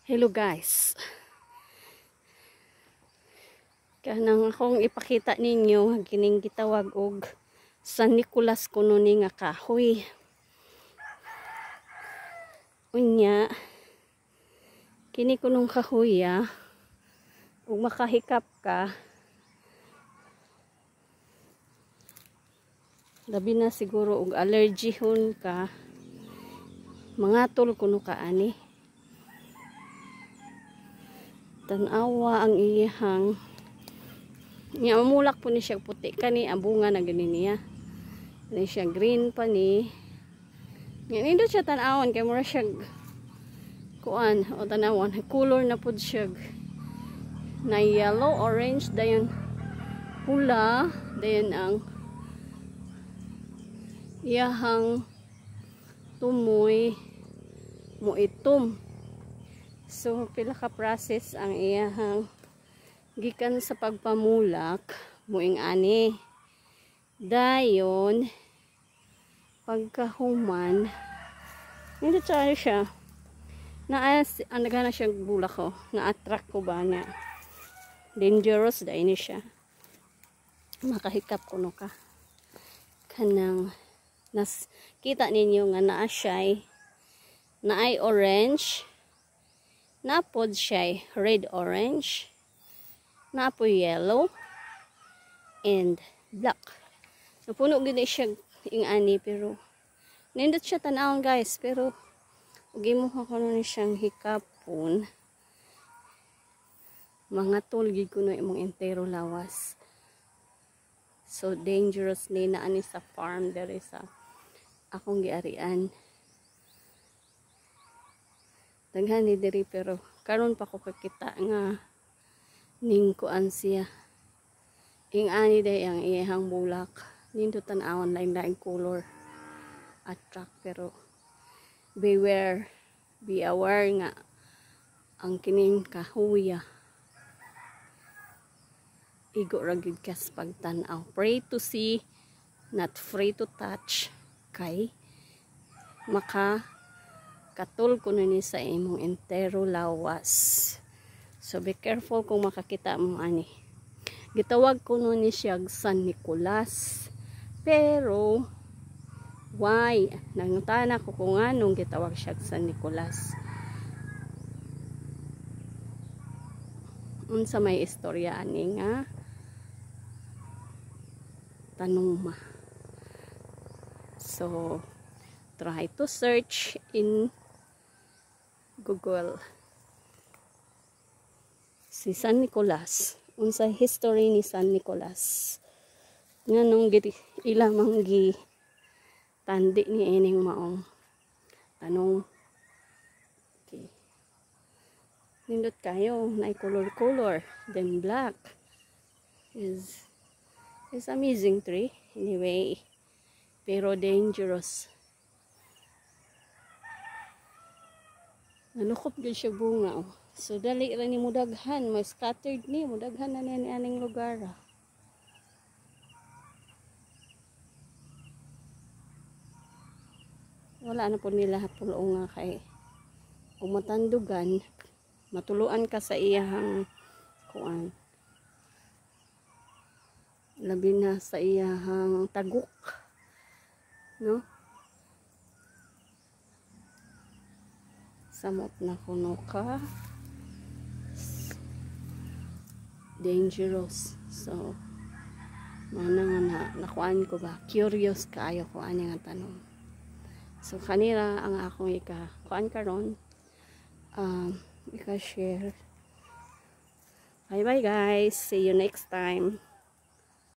Hello guys. Kanang akong ipakita ninyo kining gitawag og San Nicolas kuno ni nga kahoy. Unya kini kunong kahoy ug makahikap ka. Labi na siguro og allergyhon ka. Mangatol kuno ka ani. Tanawa ang iyang niya mamulak po ni siya puti kani ang bunga na ganin niya. Ni siya green pa ni. Yan indot siya tanawon kay mura siya kuan o tanawon color na pud siya. Na yellow, orange dayon pula, dayon ang iyahang tumoy mo itom. So pila ka process ang iyahang gikan sa pagpamulak muing ani. Dayon pagkahuman hindi siya naas ang nagana siyang bulak ko na-attract ko ba niya. Dangerous dahil ni siya. Makahikap kuno ka. Kanang kita ninyo nga naa siya naay orange. Napod siya red orange. Napo yellow and black. Napuno gid siya ingani pero nindot siya tanawon guys pero ugimo ko kuno ni siyang hikapon. Mga tulgid kuno imong entero lawas. So dangerous ni na ani sa farm dere sa akong giarian. Daghan ni diri pero karon pa ko kakita nga ning kuan siya. Ing ani day ang iyang bulak. Nindot tan-awon lain-lain color. Attract pero beware, be aware nga ang kining kahoy igo ra gid kas pagtan-aw. Pray to see, not free to touch kay maka katul kuno ni sa imong entero lawas. So be careful kung makakita mo ani. Gitawag kuno ni siya San Nicolas. Pero why? Nangutana ko kung anong gitawag siya San Nicolas. Unsa may istorya ani nga tanong. So try to search in Google si San Nicolas, unsa history ni San Nicolas nganong ilang manggi tandi ni ining maong tanong. Okay, nindot kayo na color then black is amazing tree anyway pero dangerous. Nalukop gid siya bunga so dali ra ni mudaghan may scattered ni mudaghan na ni aning lugar wala na po nila pulong nga kay kung matandugan matuluan ka sa iyang kuan labi na sa iyang taguk no samot na kuno ka dangerous. So mana nga nakuan ko ba curious kaayo ko ani nga tanong. So kanira ang akong kuan karon ika share. Bye bye guys, see you next time.